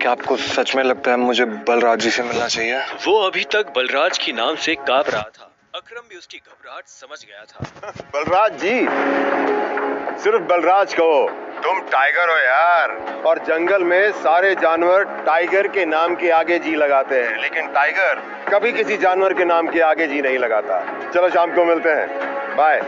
क्या आपको सच में लगता है मुझे बलराज जी से मिलना चाहिए? वो अभी तक बलराज के नाम से कांप रहा था। अकरम भी उसकी घबराहट समझ गया था। बलराज जी, सिर्फ बलराज कहो, तुम टाइगर हो यार। और जंगल में सारे जानवर टाइगर के नाम के आगे जी लगाते हैं, लेकिन टाइगर कभी किसी जानवर के नाम के आगे जी नहीं लगाता। चलो शाम को मिलते हैं, बाय।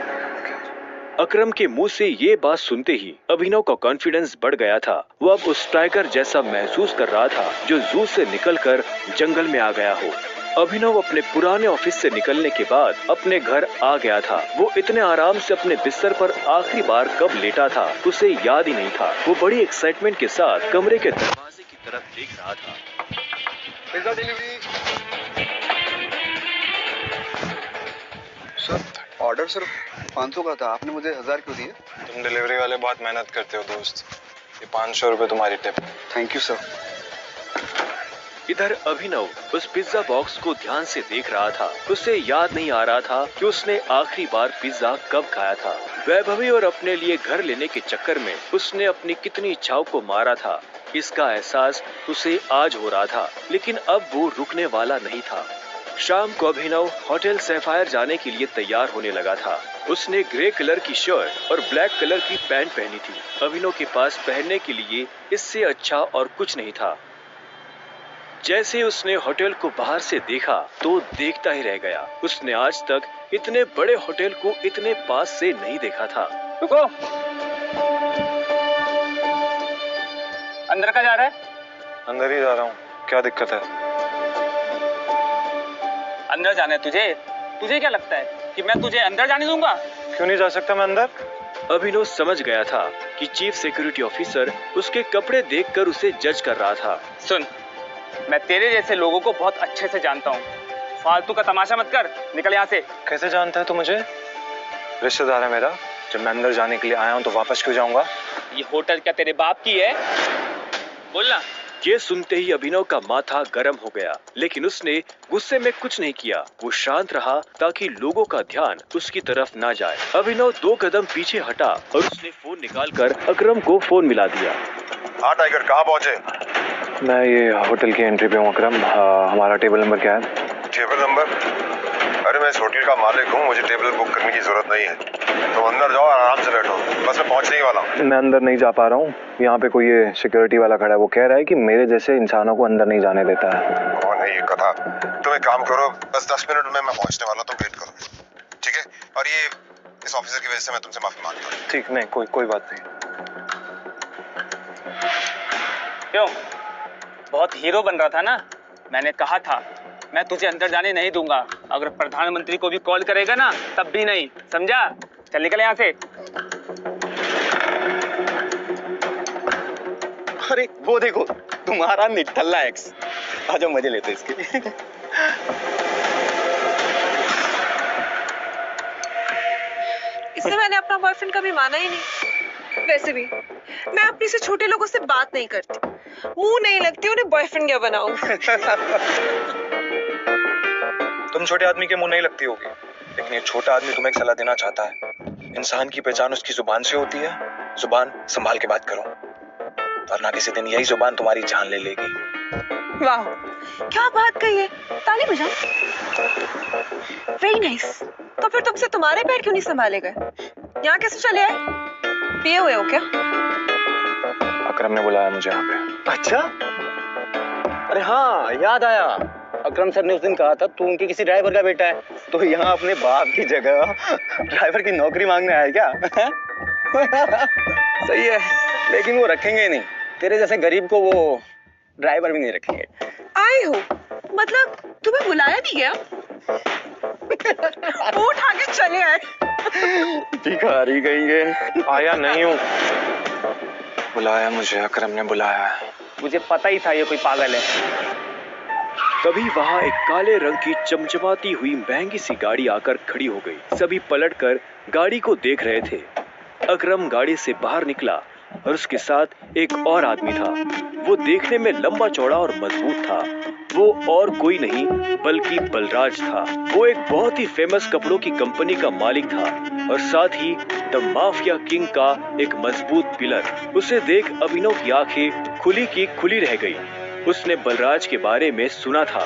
अकरम के मुंह से ये बात सुनते ही अभिनव का कॉन्फिडेंस बढ़ गया था। वो अब उस टाइगर जैसा महसूस कर रहा था जो जू से निकलकर जंगल में आ गया हो। अभिनव अपने पुराने ऑफिस से निकलने के बाद अपने घर आ गया था। वो इतने आराम से अपने बिस्तर पर आखिरी बार कब लेटा था उसे याद ही नहीं था। वो बड़ी एक्साइटमेंट के साथ कमरे के दरवाजे की तरफ देख रहा था। Pizza delivery. सर, ऑर्डर सिर्फ 500 का था, आपने मुझे 1000 क्यों दिए? तुम डिलीवरी वाले बहुत मेहनत करते हो दोस्त। ये 500 रुपए तुम्हारी टिप। Thank you sir. इधर अभिनव उस पिज्जा बॉक्स को ध्यान से देख रहा था। उसे याद नहीं आ रहा था कि उसने आखिरी बार पिज्जा कब खाया था। वैभवी और अपने लिए घर लेने के चक्कर में उसने अपनी कितनी इच्छाओं को मारा था, इसका एहसास उसे आज हो रहा था। लेकिन अब वो रुकने वाला नहीं था। शाम को अभिनव होटल सैफायर जाने के लिए तैयार होने लगा था। उसने ग्रे कलर की शर्ट और ब्लैक कलर की पैंट पहनी थी। अभिनव के पास पहनने के लिए इससे अच्छा और कुछ नहीं था। जैसे उसने होटल को बाहर से देखा तो देखता ही रह गया। उसने आज तक इतने बड़े होटल को इतने पास से नहीं देखा था। रुको, अंदर का जा रहा है? अंदर ही जा रहा हूँ, क्या दिक्कत है? अंदर जाना है तुझे? तुझे क्या लगता है कि मैं तुझे अंदर जाने दूंगा? क्यों नहीं जा सकता मैं अंदर? अभिनव समझ गया था कि चीफ सिक्योरिटी ऑफिसर उसके कपड़े देखकर उसे जज कर रहा था। सुन, मैं तेरे जैसे लोगों को बहुत अच्छे से जानता हूँ। फालतू का तमाशा मत कर, निकल यहाँ से। कैसे जानता है तू मुझे? रिश्तेदार है मेरा। जब मैं अंदर जाने के लिए आया हूँ तो वापस क्यों जाऊंगा? ये होटल क्या तेरे बाप की है? बोलना। ये सुनते ही अभिनव का माथा गर्म हो गया, लेकिन उसने गुस्से में कुछ नहीं किया। वो शांत रहा ताकि लोगों का ध्यान उसकी तरफ ना जाए। अभिनव 2 कदम पीछे हटा और उसने फोन निकालकर अकरम को फोन मिला दिया। हाँ टाइगर, कहाँ पहुँचे? मैं ये होटल की एंट्री पे हूँ अकरम। हमारा टेबल नंबर क्या है? Table number? अरे मैं इस होटल का मालिक हूँ, मुझे टेबल बुक करने की जरूरत नहीं है। तो अंदर जाओ, आराम से बैठो, बस मैं पहुँचने ही वाला हूँ। मैं अंदर नहीं जा पा रहा हूँ। यहाँ पे कोई ये सिक्योरिटी वाला खड़ा है, वो कह रहा है कि मेरे जैसे इंसानों को अंदर नहीं जाने देता है। कौन है ये कथा? तुम एक काम करो, बस 10 मिनट में मैं पहुँचने वाला हूँ, तुम वेट करो, ठीक है? और ये इस ऑफिसर की वजह से मैं तुमसे माफी मांगता हूँ। ठीक, नहीं कोई बात नहीं। क्यों? बहुत हीरो बन रहा था ना? मैंने कहा था मैं तुझे अंदर जाने नहीं दूंगा। अगर प्रधानमंत्री को भी कॉल करेगा ना तब भी नहीं, समझा? चल निकल यहाँ से। अरे वो देखो, तुम्हारा निठल्ला एक्स। आजा मजे लेते इसके। इससे मैंने अपना बॉयफ्रेंड कभी माना ही नहीं। वैसे भी मैं अपने से छोटे लोगों से बात नहीं करती, मुंह नहीं लगती उन्हें बॉयफ्रेंड क्या बनाऊं। तुम छोटे आदमी के मुंह नहीं लगती होगी, लेकिन ये छोटा आदमी तुम्हें एक सलाह देना चाहता है। इंसान की पहचान उसकी जुबान से होती है। जुबान संभाल के बात करो, वरना किसी दिन यही जुबान तुम्हारी जान ले लेगी। वाह, क्या बात कही है। ताली बजाओ। Very nice. तो फिर तुमसे तुम्हारे पैर क्यों नहीं संभाले गए? यहाँ कैसे चले आए? पिए हुए हो क्या? अकरम ने बुलाया मुझे यहाँ पे। अच्छा, अरे हाँ याद आया, अकरम सर ने उस दिन कहा था तू उनके किसी ड्राइवर का बेटा है, तो यहाँ अपने बाप की जगह ड्राइवर की नौकरी मांगने आया क्या? सही है, लेकिन वो रखेंगे नहीं। तेरे जैसे गरीब को वो ड्राइवर भी नहीं रखेंगे। आए हो मतलब तुम्हें बुलाया नहीं गया? वो उठा के चले आए। भिखारी कहेंगे। आया नहीं हूँ, बुलाया मुझे, अकरम ने बुलाया है। मुझे पता ही था ये कोई पागल है। तभी वहाँ एक काले रंग की चमचमाती हुई महंगी सी गाड़ी आकर खड़ी हो गई। सभी पलटकर गाड़ी को देख रहे थे। अकरम गाड़ी से बाहर निकला और उसके साथ एक और आदमी था। वो देखने में लंबा चौड़ा और मजबूत था। वो और कोई नहीं बल्कि बलराज था। वो एक बहुत ही फेमस कपड़ों की कंपनी का मालिक था और साथ ही द माफिया किंग का एक मजबूत पिलर। उसे देख अभिनव की आंखें खुली की खुली रह गई। उसने बलराज के बारे में सुना था।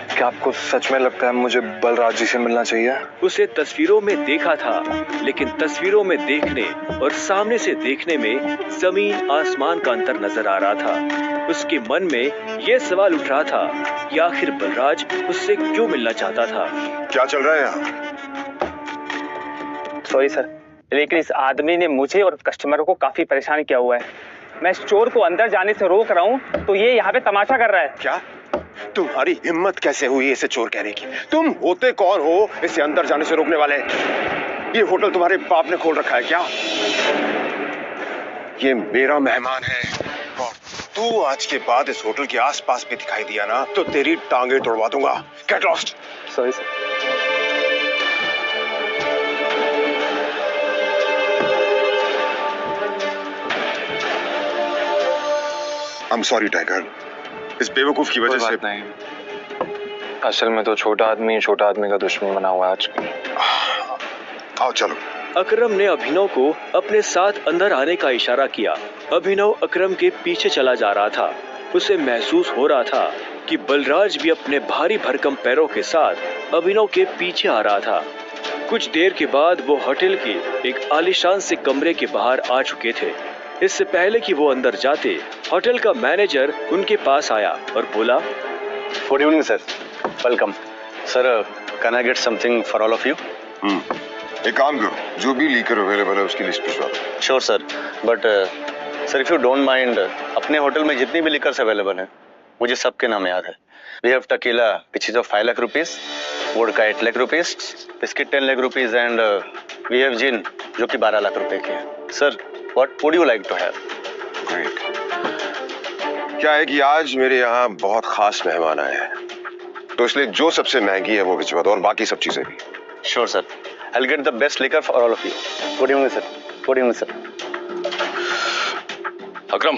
क्या आपको सच में लगता है मुझे बलराज जी से मिलना चाहिए? उसे तस्वीरों में देखा था, लेकिन तस्वीरों में देखने और सामने से देखने में जमीन आसमान का अंतर नजर आ रहा था। उसके मन में यह सवाल उठ रहा था कि आखिर बलराज उससे क्यों मिलना चाहता था। क्या चल रहा है यहाँ? सॉरी सर, लेकिन इस आदमी ने मुझे और कस्टमरों को काफी परेशान किया हुआ है। मैं इस चोर को अंदर जाने से रोक रहा हूँ तो ये यहाँ पे तमाशा कर रहा है। क्या तुम्हारी हिम्मत कैसे हुई इसे चोर कहने की? तुम होते कौन हो इसे अंदर जाने से रोकने वाले? ये होटल तुम्हारे बाप ने खोल रखा है क्या? ये मेरा मेहमान है और तू आज के बाद इस होटल के आसपास भी दिखाई दिया ना तो तेरी टांगे तोड़वा दूंगा। Get lost. Sorry sir. I am sorry tiger, इस बेवकूफ की वजह से। नहीं, असल में तो छोटा आदमी का दुश्मन बना हुआ है आजकल। आओ चलो। अकरम ने अभिनव को अपने साथ अंदर आने का इशारा किया। अभिनव अकरम के पीछे चला जा रहा था। उसे महसूस हो रहा था कि बलराज भी अपने भारी भरकम पैरों के साथ अभिनव के पीछे आ रहा था। कुछ देर के बाद वो होटल के एक आलीशान से कमरे के बाहर आ चुके थे। इससे पहले कि वो अंदर जाते, होटल का मैनेजर उनके पास आया और बोला, good evening sir, welcome sir, can I get something for all of you? एक काम करो, जो भी लीकर अवेलेबल है उसकी लिस्ट भिजवा दो। Sure sir, but sir if you don't mind, अपने होटल में जितनी भी लिकर्स अवेलेबल हैं मुझे सबके नाम याद है। We have tequila which is of 5 lakh rupees, vodka 8 lakh rupees, biscuit 10 lakh rupees and we have gin जो कि 12 लाख रुपए की है। Sir what would you like to have? Great. क्या है कि आज मेरे यहाँ बहुत खास मेहमान आए हैं, तो इसलिए जो सबसे महंगी है वो भिजवा दो और बाकी सब चीजें भी। Sure sir, I will get the best liquor for all of you. Good evening sir. Good evening sir. Akram,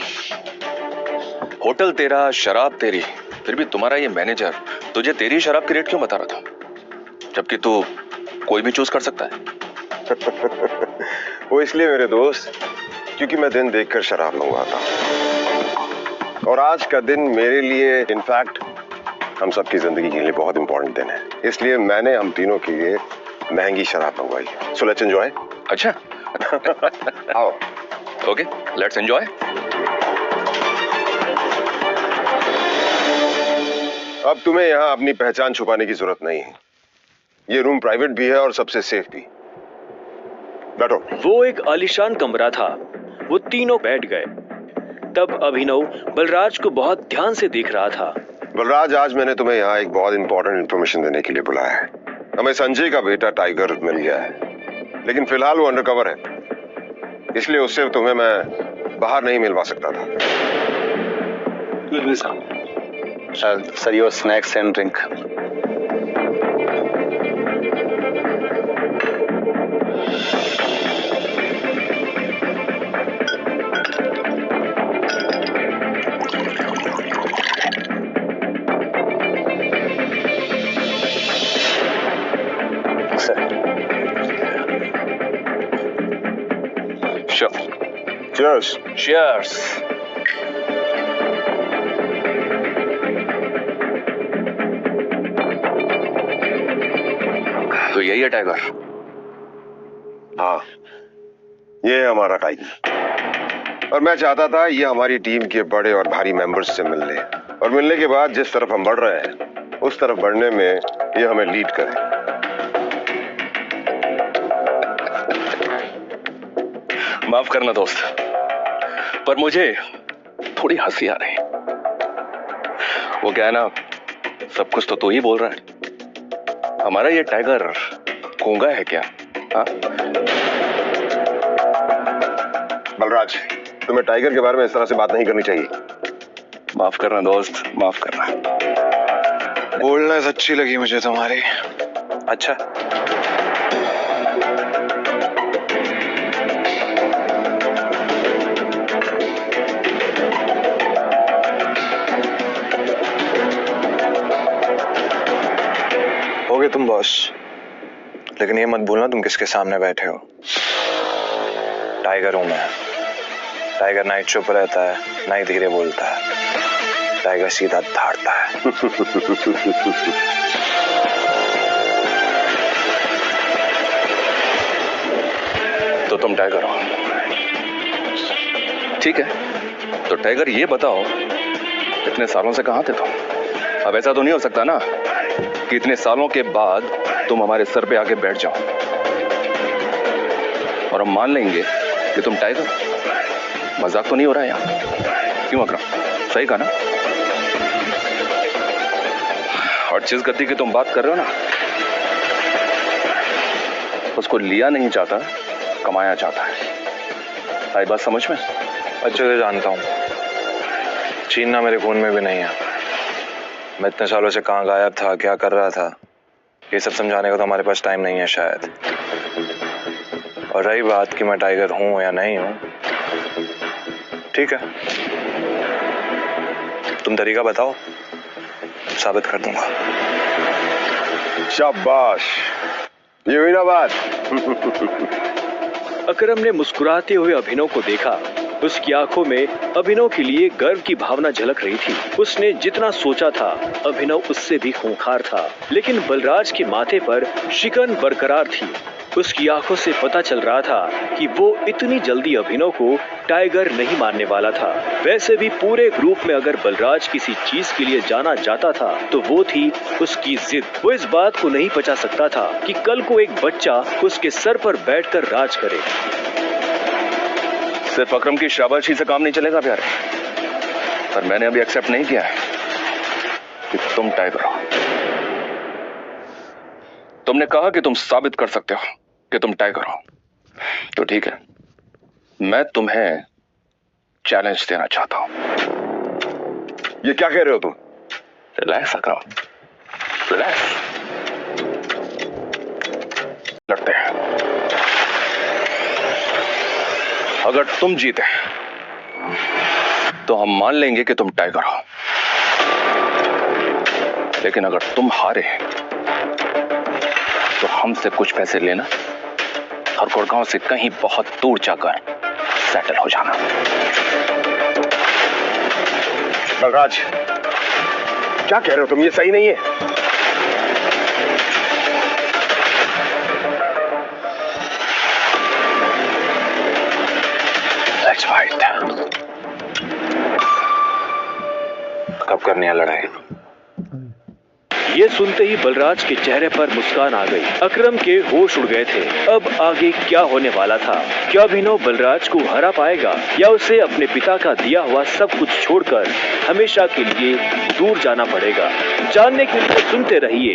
hotel तेरा, शराब तेरी, फिर भी तुम्हारा ये मैनेजर तुझे तेरी शराब की रेट क्यों बता रहा था, जबकि तू कोई भी चूज कर सकता है? वो इसलिए मेरे दोस्त, क्योंकि मैं दिन देखकर शराब मंगवाता हूँ और आज का दिन मेरे लिए, इनफैक्ट हम सबकी जिंदगी के लिए बहुत इंपॉर्टेंट दिन है, इसलिए मैंने हम तीनों के लिए महंगी शराब मंगवाई। So let's enjoy. अच्छा आओ। Okay, let's enjoy. अब तुम्हें यहाँ अपनी पहचान छुपाने की जरूरत नहीं है। ये रूम प्राइवेट भी है और सबसे सेफ भी। बैठो। वो एक आलीशान कमरा था। वो तीनों बैठ गए। तब अभिनव बलराज को बहुत ध्यान से देख रहा था। बलराज, आज मैंने तुम्हें यहाँ एक बहुत इंपॉर्टेंट इंफॉर्मेशन देने के लिए बुलाया है। हमें संजय का बेटा टाइगर मिल गया है, लेकिन फिलहाल वो अंडरकवर है, इसलिए उससे तुम्हें मैं बाहर नहीं मिलवा सकता था। Sir your snacks and drink. Cheers. Cheers. तो यही है टाइगर? हाँ, ये है हमारा टाइगर। और मैं चाहता था ये हमारी टीम के बड़े और भारी मेंबर्स से मिल ले, और मिलने के बाद जिस तरफ हम बढ़ रहे हैं उस तरफ बढ़ने में ये हमें लीड करे। माफ करना दोस्त, पर मुझे थोड़ी हंसी आ रही। वो क्या है ना, सब कुछ तो तू ही बोल रहा है। हमारा ये टाइगर गूंगा है क्या? हाँ? बलराज, तुम्हें टाइगर के बारे में इस तरह से बात नहीं करनी चाहिए। माफ करना दोस्त, माफ करना। बोलना अच्छी लगी मुझे तुम्हारी। अच्छा, होगे तुम बॉस, लेकिन ये मत भूलना तुम किसके सामने बैठे हो। टाइगर हूं मैं। टाइगर ना ही चुप रहता है, ना ही धीरे बोलता है। टाइगर सीधा धाड़ता है। तो तुम टाइगर हो, ठीक है। तो टाइगर ये बताओ, इतने सालों से कहां थे तुम? अब ऐसा तो नहीं हो सकता ना कि इतने सालों के बाद तुम हमारे सर पे आके बैठ जाओ और हम मान लेंगे कि तुम टाइगर। मजाक तो नहीं हो रहा है यहाँ? क्यों अकरम, सही कहा ना? और जिस गद्दी की तुम बात कर रहे हो ना, उसको लिया नहीं जाता, कमाया जाता है। आई बात समझ में? अच्छे से जानता हूँ, छीनना मेरे खून में भी नहीं है। मैं इतने सालों से कहाँ गायब था, क्या कर रहा था, ये सब समझाने का तो हमारे पास टाइम नहीं है शायद। और रही बात कि मैं टाइगर हूँ या नहीं हूँ, ठीक है, तुम तरीका बताओ, साबित कर दूंगा। शाबाश, ये हुई ना बात। अकरम ने मुस्कुराते हुए अभिनव को देखा। उसकी आंखों में अभिनव के लिए गर्व की भावना झलक रही थी। उसने जितना सोचा था, अभिनव उससे भी खूंखार था, लेकिन बलराज के माथे पर शिकन बरकरार थी। उसकी आंखों से पता चल रहा था कि वो इतनी जल्दी अभिनव को टाइगर नहीं मानने वाला था। वैसे भी पूरे ग्रुप में अगर बलराज किसी चीज के लिए जाना जाता था तो वो थी उसकी जिद। वो इस बात को नहीं पचा सकता था कि कल को एक बच्चा उसके सर पर बैठकर राज करे। सिर्फ अकरम की शाबाशी से काम नहीं चलेगा प्यारे, पर मैंने अभी एक्सेप्ट नहीं किया है कि तुम टाइगर हो। तुमने कहा कि तुम साबित कर सकते हो कि तुम टाइगर हो, तो ठीक है, मैं तुम्हें चैलेंज देना चाहता हूं। ये क्या कह रहे हो तुम? रिलैक्स अकरम, रिलैक्स। लड़ते हैं। अगर तुम जीते तो हम मान लेंगे कि तुम टाइगर हो, लेकिन अगर तुम हारे तो हमसे कुछ पैसे लेना और गुड़गांव से कहीं बहुत दूर जाकर सेटल हो जाना। बलराज, क्या कह रहे हो तुम? ये सही नहीं है। Let's fight. कब करनी है लड़ाई? ये सुनते ही बलराज के चेहरे पर मुस्कान आ गई। अकरम के होश उड़ गए थे। अब आगे क्या होने वाला था? क्या अभिनव बलराज को हरा पाएगा या उसे अपने पिता का दिया हुआ सब कुछ छोड़कर हमेशा के लिए दूर जाना पड़ेगा? जानने के लिए सुनते रहिए